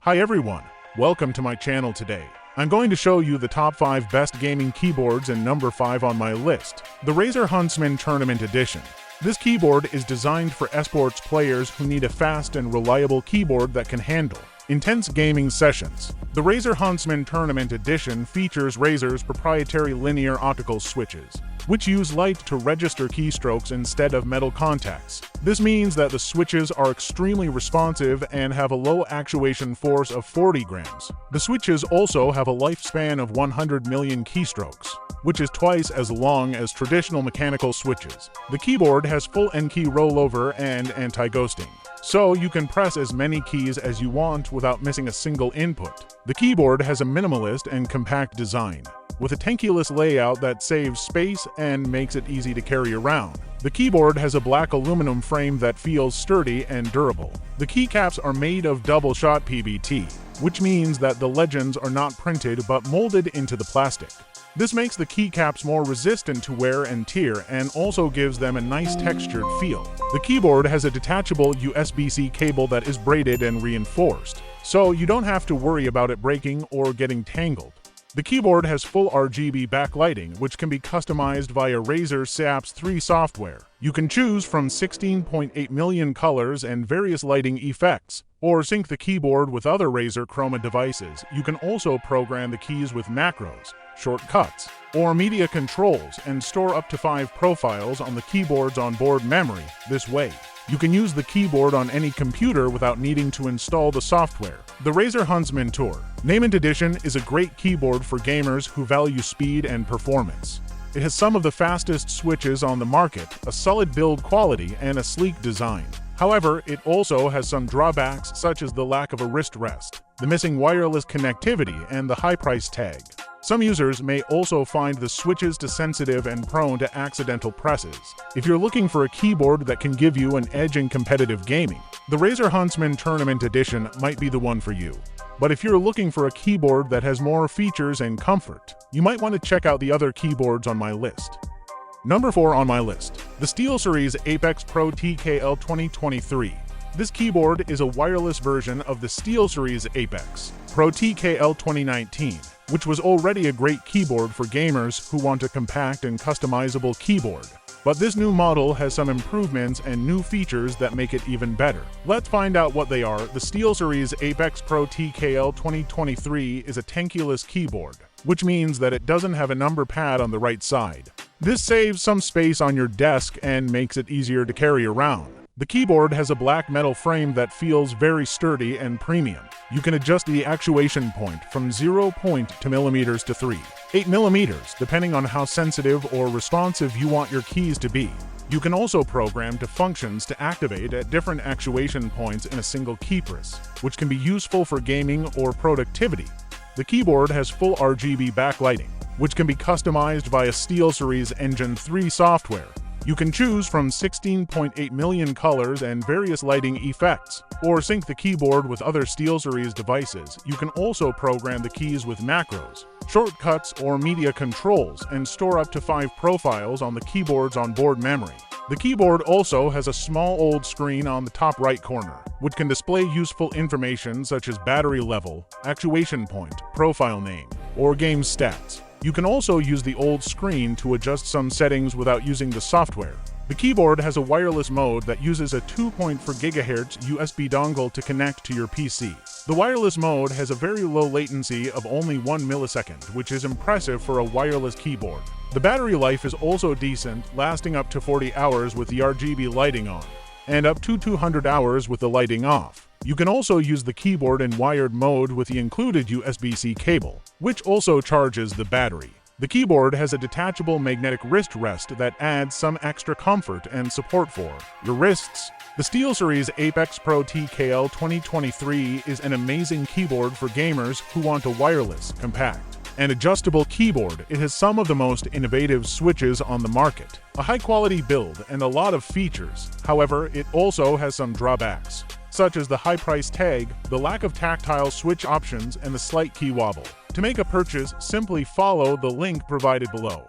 Hi everyone, welcome to my channel today. I'm going to show you the top 5 best gaming keyboards and number 5 on my list, the Razer Huntsman Tournament Edition. This keyboard is designed for esports players who need a fast and reliable keyboard that can handle intense gaming sessions. The Razer Huntsman Tournament Edition features Razer's proprietary linear optical switches, which use light to register keystrokes instead of metal contacts. This means that the switches are extremely responsive and have a low actuation force of 40 grams. The switches also have a lifespan of 100 million keystrokes, which is twice as long as traditional mechanical switches. The keyboard has full N-key rollover and anti-ghosting, so you can press as many keys as you want without missing a single input. The keyboard has a minimalist and compact design, with a tankless layout that saves space and makes it easy to carry around. The keyboard has a black aluminum frame that feels sturdy and durable. The keycaps are made of double-shot PBT, which means that the legends are not printed but molded into the plastic. This makes the keycaps more resistant to wear and tear and also gives them a nice textured feel. The keyboard has a detachable USB-C cable that is braided and reinforced, so you don't have to worry about it breaking or getting tangled. The keyboard has full RGB backlighting, which can be customized via Razer SAPS 3 software. You can choose from 16.8 million colors and various lighting effects, or sync the keyboard with other Razer Chroma devices. You can also program the keys with macros, shortcuts, or media controls and store up to 5 profiles on the keyboard's onboard memory. This way, you can use the keyboard on any computer without needing to install the software. The Razer Huntsman Tournament Edition is a great keyboard for gamers who value speed and performance. It has some of the fastest switches on the market, a solid build quality, and a sleek design. However, it also has some drawbacks such as the lack of a wrist rest, the missing wireless connectivity, and the high price tag. Some users may also find the switches too sensitive and prone to accidental presses. If you're looking for a keyboard that can give you an edge in competitive gaming, the Razer Huntsman Tournament Edition might be the one for you. But if you're looking for a keyboard that has more features and comfort, you might want to check out the other keyboards on my list. Number 4 on my list, the SteelSeries Apex Pro TKL 2023. This keyboard is a wireless version of the SteelSeries Apex Pro TKL 2019, which was already a great keyboard for gamers who want a compact and customizable keyboard. But this new model has some improvements and new features that make it even better. Let's find out what they are. The SteelSeries Apex Pro TKL 2023 is a tankless keyboard, which means that it doesn't have a number pad on the right side. This saves some space on your desk and makes it easier to carry around. The keyboard has a black metal frame that feels very sturdy and premium. You can adjust the actuation point from 0 millimeters to 3.8 millimeters, depending on how sensitive or responsive you want your keys to be. You can also program to functions to activate at different actuation points in a single keypress, which can be useful for gaming or productivity. The keyboard has full RGB backlighting, which can be customized via SteelSeries Engine 3 software. You can choose from 16.8 million colors and various lighting effects, or sync the keyboard with other SteelSeries devices. You can also program the keys with macros, shortcuts, or media controls, and store up to 5 profiles on the keyboard's onboard memory. The keyboard also has a small OLED screen on the top right corner, which can display useful information such as battery level, actuation point, profile name, or game stats. You can also use the OLED screen to adjust some settings without using the software. The keyboard has a wireless mode that uses a 2.4 GHz USB dongle to connect to your PC. The wireless mode has a very low latency of only 1 millisecond, which is impressive for a wireless keyboard. The battery life is also decent, lasting up to 40 hours with the RGB lighting on, and up to 200 hours with the lighting off. You can also use the keyboard in wired mode with the included USB-C cable, which also charges the battery. The keyboard has a detachable magnetic wrist rest that adds some extra comfort and support for your wrists. The SteelSeries Apex Pro TKL 2023 is an amazing keyboard for gamers who want a wireless, compact, and adjustable keyboard. It has some of the most innovative switches on the market, a high-quality build, and a lot of features. However, it also has some drawbacks, such as the high price tag, the lack of tactile switch options, and the slight key wobble. To make a purchase, simply follow the link provided below.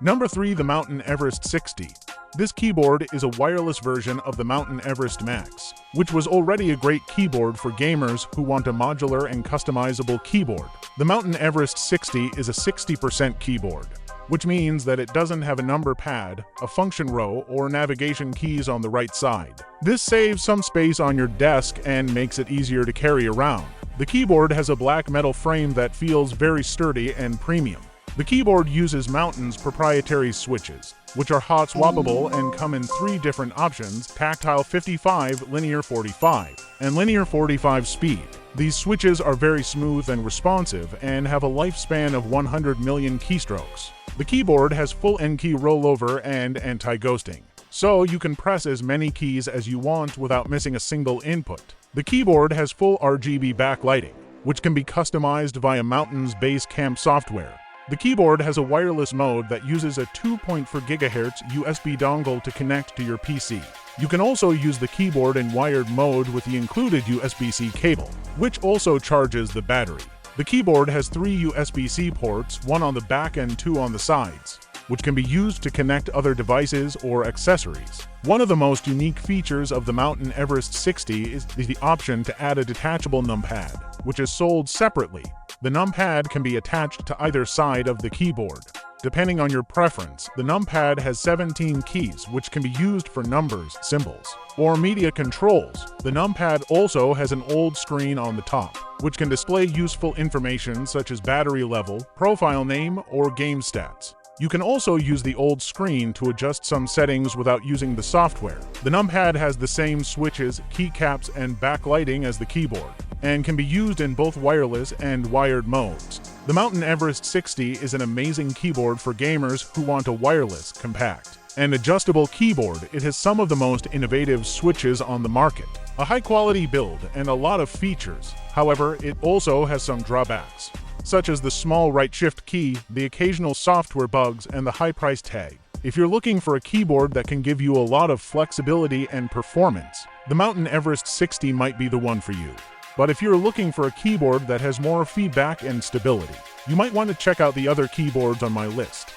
Number 3. The Mountain Everest 60. This keyboard is a wireless version of the Mountain Everest Max, which was already a great keyboard for gamers who want a modular and customizable keyboard. The Mountain Everest 60 is a 60% keyboard, which means that it doesn't have a number pad, a function row, or navigation keys on the right side. This saves some space on your desk and makes it easier to carry around. The keyboard has a black metal frame that feels very sturdy and premium. The keyboard uses Mountain's proprietary switches, which are hot swappable and come in 3 different options: tactile 55, linear 45, and linear 45 speed. These switches are very smooth and responsive and have a lifespan of 100 million keystrokes. The keyboard has full N-key rollover and anti-ghosting, so you can press as many keys as you want without missing a single input. The keyboard has full RGB backlighting, which can be customized via Mountain's Basecamp software. The keyboard has a wireless mode that uses a 2.4 GHz USB dongle to connect to your PC. You can also use the keyboard in wired mode with the included USB-C cable, which also charges the battery. The keyboard has 3 USB-C ports, 1 on the back and 2 on the sides, which can be used to connect other devices or accessories. One of the most unique features of the Mountain Everest 60 is the option to add a detachable numpad, which is sold separately. The numpad can be attached to either side of the keyboard. Depending on your preference, the numpad has 17 keys, which can be used for numbers, symbols, or media controls. The numpad also has an old screen on the top, which can display useful information such as battery level, profile name, or game stats. You can also use the old screen to adjust some settings without using the software. The numpad has the same switches, keycaps, and backlighting as the keyboard, and can be used in both wireless and wired modes. The Mountain Everest 60 is an amazing keyboard for gamers who want a wireless, compact, and adjustable keyboard. It has some of the most innovative switches on the market, a high-quality build, and a lot of features. However, it also has some drawbacks, such as the small right shift key, the occasional software bugs, and the high price tag. If you're looking for a keyboard that can give you a lot of flexibility and performance, the Mountain Everest 60 might be the one for you. But if you're looking for a keyboard that has more feedback and stability, you might want to check out the other keyboards on my list.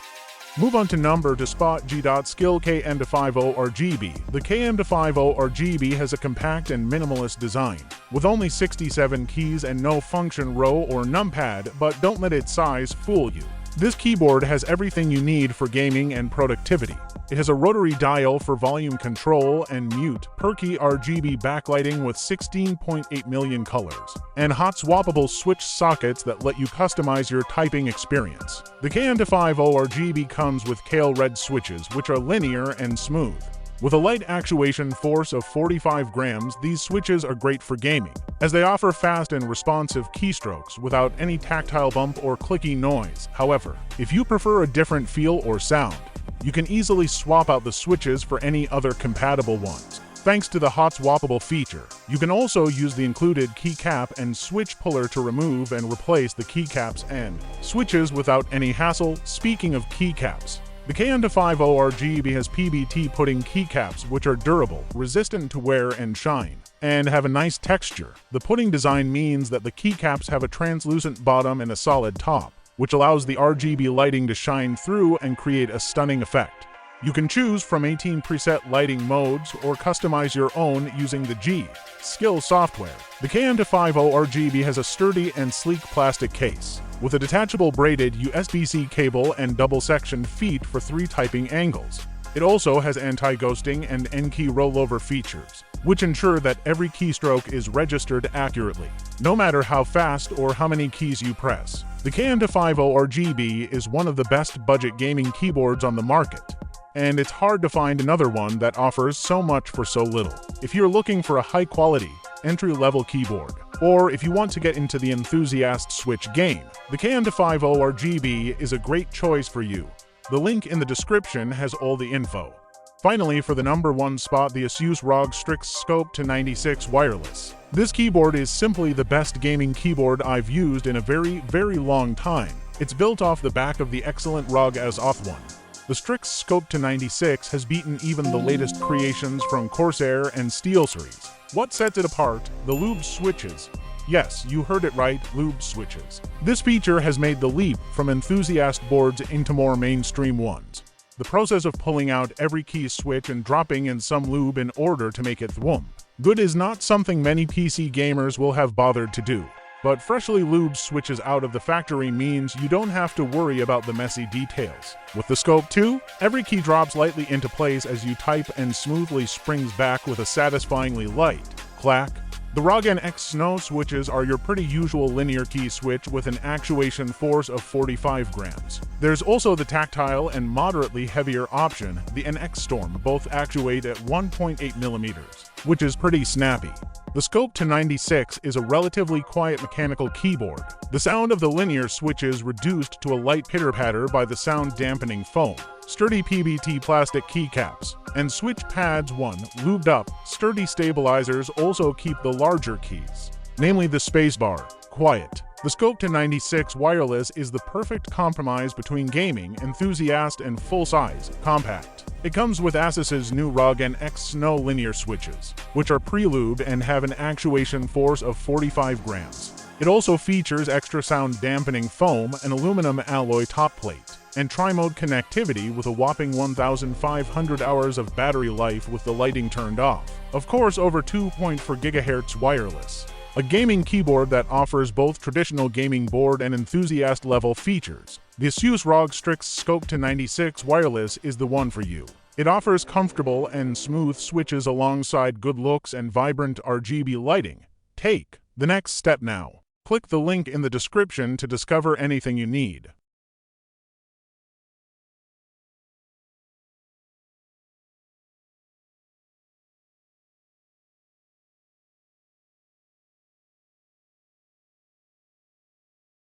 Move on to number to spot G.Skill KM250 RGB. The KM250 RGB has a compact and minimalist design, with only 67 keys and no function row or numpad, but don't let its size fool you. This keyboard has everything you need for gaming and productivity. It has a rotary dial for volume control and mute, perky RGB backlighting with 16.8 million colors, and hot swappable switch sockets that let you customize your typing experience. The KM250 RGB comes with Kale Red switches, which are linear and smooth. With a light actuation force of 45 grams, these switches are great for gaming, as they offer fast and responsive keystrokes without any tactile bump or clicky noise. However, if you prefer a different feel or sound, you can easily swap out the switches for any other compatible ones. Thanks to the hot swappable feature, you can also use the included keycap and switch puller to remove and replace the keycaps and switches without any hassle. Speaking of keycaps, the KM250 RGB has PBT pudding keycaps, which are durable, resistant to wear and shine, and have a nice texture. The pudding design means that the keycaps have a translucent bottom and a solid top, which allows the RGB lighting to shine through and create a stunning effect. You can choose from 18 preset lighting modes or customize your own using the G.Skill software. The KM250 RGB has a sturdy and sleek plastic case, with a detachable braided USB-C cable and double-sectioned feet for 3 typing angles. It also has anti-ghosting and N-key rollover features, which ensure that every keystroke is registered accurately, no matter how fast or how many keys you press. The KM250 RGB is one of the best budget gaming keyboards on the market, and it's hard to find another one that offers so much for so little. If you're looking for a high-quality, entry-level keyboard, or if you want to get into the enthusiast Switch game, the KM250 RGB is a great choice for you. The link in the description has all the info. Finally, for the number 1 spot, the Asus ROG Strix Scope to 96 Wireless. This keyboard is simply the best gaming keyboard I've used in a very long time. It's built off the back of the excellent ROG Azoth one. The Strix Scope to 96 has beaten even the latest creations from Corsair and SteelSeries. What sets it apart? The lube switches. Yes, you heard it right, lube switches. This feature has made the leap from enthusiast boards into more mainstream ones. The process of pulling out every key switch and dropping in some lube in order to make it thwomp good is not something many PC gamers will have bothered to do. But freshly lubed switches out of the factory means you don't have to worry about the messy details. With the scope 2, every key drops lightly into place as you type and smoothly springs back with a satisfyingly light clack. The RGB X Snow switches are your pretty usual linear key switch with an actuation force of 45 grams. There's also the tactile and moderately heavier option, the NX Storm, both actuate at 1.8 millimeters, which is pretty snappy. The Scope to 96 is a relatively quiet mechanical keyboard. The sound of the linear switches reduced to a light pitter-patter by the sound-dampening foam, sturdy PBT plastic keycaps, and switch pads 1, lubed up, sturdy stabilizers also keep the larger keys, namely the spacebar, quiet. The Scope to 96 wireless is the perfect compromise between gaming, enthusiast, and full-size, compact. It comes with Asus's new RGB X Snow linear switches, which are pre-lubed and have an actuation force of 45 grams. It also features extra sound dampening foam, an aluminum alloy top plate, and tri-mode connectivity with a whopping 1,500 hours of battery life with the lighting turned off. Of course, over 2.4 GHz wireless. A gaming keyboard that offers both traditional gaming board and enthusiast-level features. The Asus ROG Strix Scope to 96 wireless is the one for you. It offers comfortable and smooth switches alongside good looks and vibrant RGB lighting. Take the next step now. Click the link in the description to discover anything you need.